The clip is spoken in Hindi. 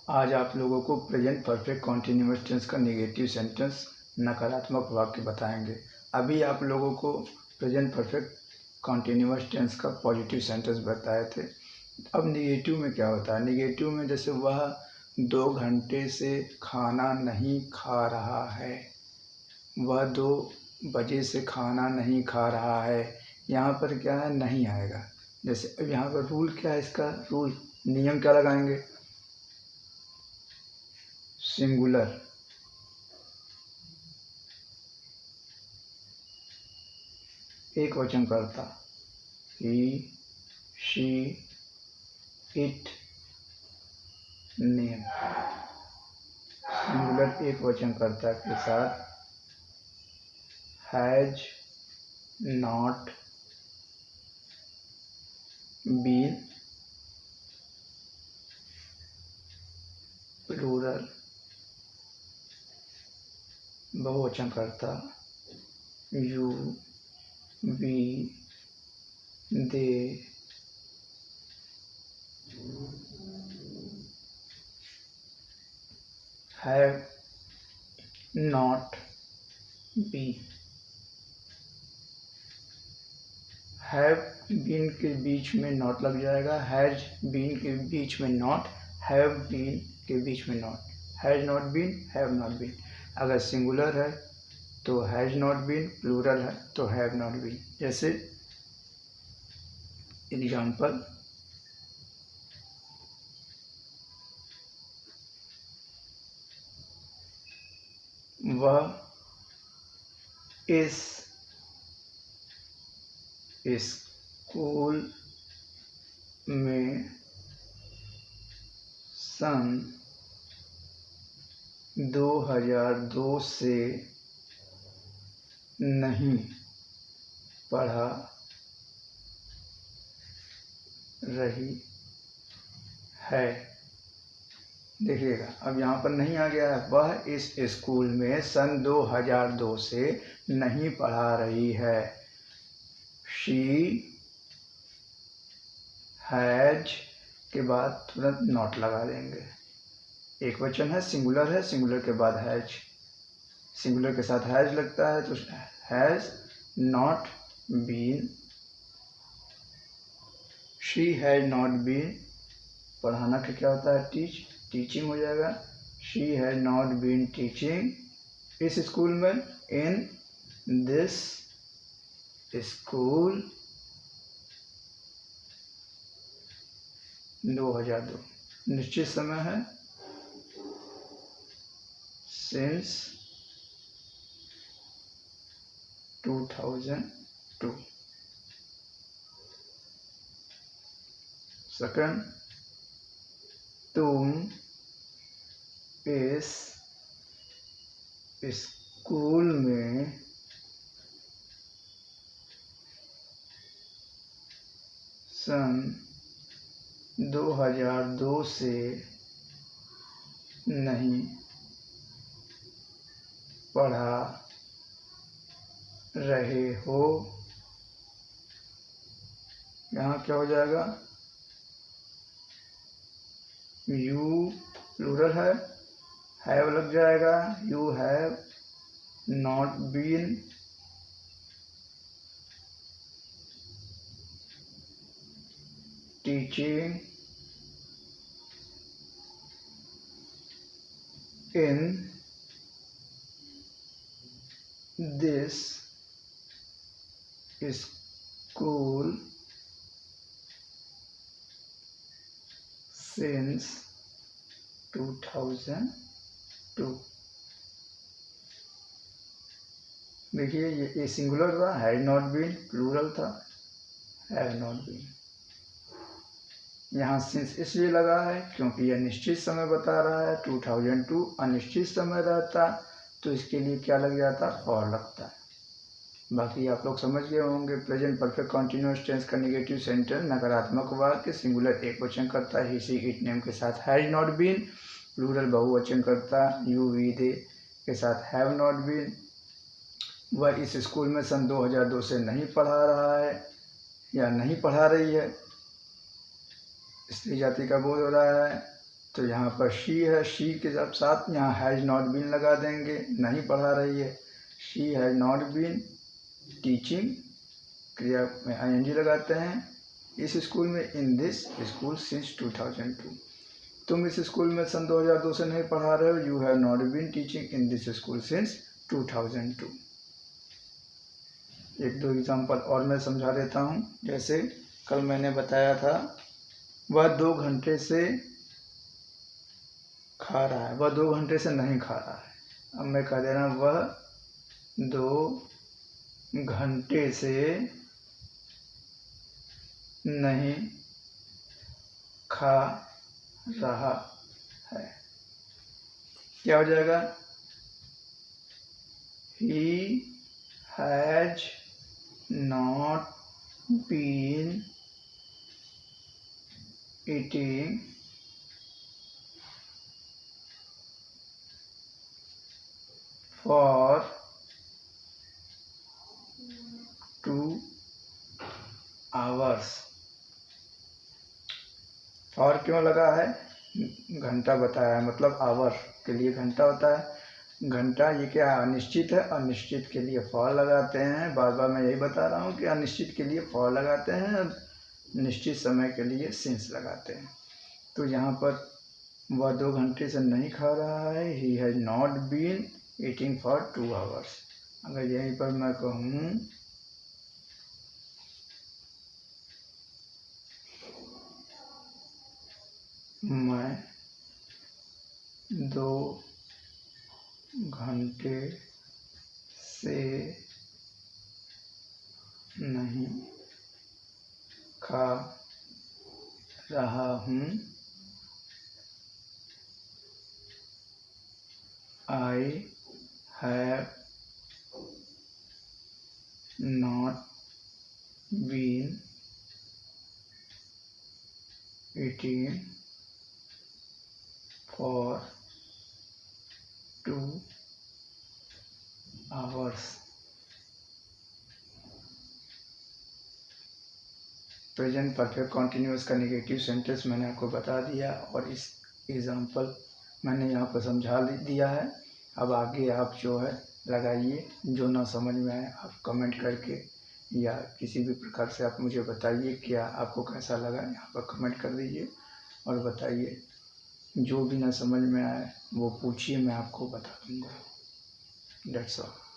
आज आप लोगों को प्रेजेंट परफेक्ट कॉन्टिन्यूअस टेंस का नेगेटिव सेंटेंस नकारात्मक वाक्य बताएंगे। अभी आप लोगों को प्रेजेंट परफेक्ट कॉन्टिन्यूअस टेंस का पॉजिटिव सेंटेंस बताए थे। अब नेगेटिव में क्या होता है? नेगेटिव में जैसे वह 2 घंटे से खाना नहीं खा रहा है, वह 2 बजे से खाना नहीं खा रहा है। यहाँ पर क्या है? नहीं आएगा। जैसे अब यहाँ पर रूल क्या है? इसका रूल नियम क्या लगाएंगे? सिंगुलर, एक वचन करता, ही, शी, इट, नेम। सिंगुलर एक वचन करता के साथ हैज नॉट बीन, प्लूरल बहुवचन करता you, we, they, have not been. Have been के बीच में नॉट लग जाएगा, हैज बीन के बीच में नॉट, हैव बीन के बीच में not, has not been, have not been. अगर सिंगुलर है तो हैज नॉट बीन, प्लूरल है तो हैव नॉट बीन। जैसे एग्जाम्पल, वह इस स्कूल में सन 2002 से नहीं पढ़ा रही है। देखिएगा, अब यहाँ पर नहीं आ गया है। वह इस स्कूल में सन 2002 से नहीं पढ़ा रही है। शी हैज के बाद तुरंत नॉट लगा देंगे। एक वचन है, सिंगुलर है, सिंगुलर के बाद हैज, सिंगुलर के साथ हैज लगता है तो has not been. She has not been, पढ़ाना का क्या होता है? टीच, टीचिंग हो जाएगा। She has not been teaching इस स्कूल में, इन दिस स्कूल 2002, निश्चित समय है, सिंस 2002। सेकंड, तुम इस स्कूल में सन 2002 से नहीं पढ़ा रहे हो। यहाँ क्या हो जाएगा? यू प्लूरल है, हैव लग जाएगा। You have not been teaching in this school since 2002। देखिए, ये सिंगुलर था, हैड नॉट बीन, प्लूरल था, हैव नॉट बीन। यहाँ सिंस इसलिए लगा है क्योंकि यह निश्चित समय बता रहा है। 2002 अनिश्चित समय रहता तो इसके लिए क्या लग जाता? फॉर लगता है। बाकी आप लोग समझ गए होंगे। प्रेजेंट परफेक्ट कॉन्टिन्यूअस टेंस का नेगेटिव सेंटेंस नकारात्मक वाक्य, सिंगुलर एक वचन करता है, ही, शी, इट, नेम के साथ हैज नॉट बीन, प्लूरल बहुवचन करता यू, वी, दे के साथ हैव नॉट बीन। वह इस स्कूल में सन 2002 से नहीं पढ़ा रहा है या नहीं पढ़ा रही है, स्त्री जाति का बोध हो रहा है तो यहाँ पर शी है, शी के साथ यहाँ हैज़ नॉट बीन लगा देंगे, नहीं पढ़ा रही है। She has not been teaching, क्रिया में ING लगाते हैं इस स्कूल में, इन दिस स्कूल सिंस 2002। तुम इस स्कूल में सन 2002 से नहीं पढ़ा रहे हो, you have not been teaching in this school since 2002। एक दो एग्जाम्पल और मैं समझा देता हूँ। जैसे कल मैंने बताया था वह 2 घंटे से खा रहा है, वह 2 घंटे से नहीं खा रहा है। अब मैं कह दे रहा हूँ वह 2 घंटे से नहीं खा रहा है। क्या हो जाएगा? He has not been eating for 2 hours। For क्यों लगा है? घंटा बताया है, मतलब आवर के लिए घंटा होता है। घंटा ये क्या है? अनिश्चित है, अनिश्चित के लिए फॉर लगाते हैं। बार बार मैं यही बता रहा हूँ कि अनिश्चित के लिए फॉर लगाते हैं, निश्चित समय के लिए सिंस लगाते हैं। तो यहाँ पर वह 2 घंटे से नहीं खा रहा है, he has not been eating for 2 hours। अगर यहीं पर मैं कहूँ मैं 2 घंटे से नहीं खा रहा हूँ, I have not been eating for 2 hours। Present perfect continuous का नेगेटिव सेंटेंस मैंने आपको बता दिया और इस एग्जांपल मैंने यहाँ पर समझा दिया है। अब आगे आप जो है लगाइए, जो ना समझ में आए आप कमेंट करके या किसी भी प्रकार से आप मुझे बताइए क्या आपको कैसा लगा, यहाँ पर कमेंट कर दीजिए और बताइए। जो भी ना समझ में आए वो पूछिए, मैं आपको बता दूँगा। That's all।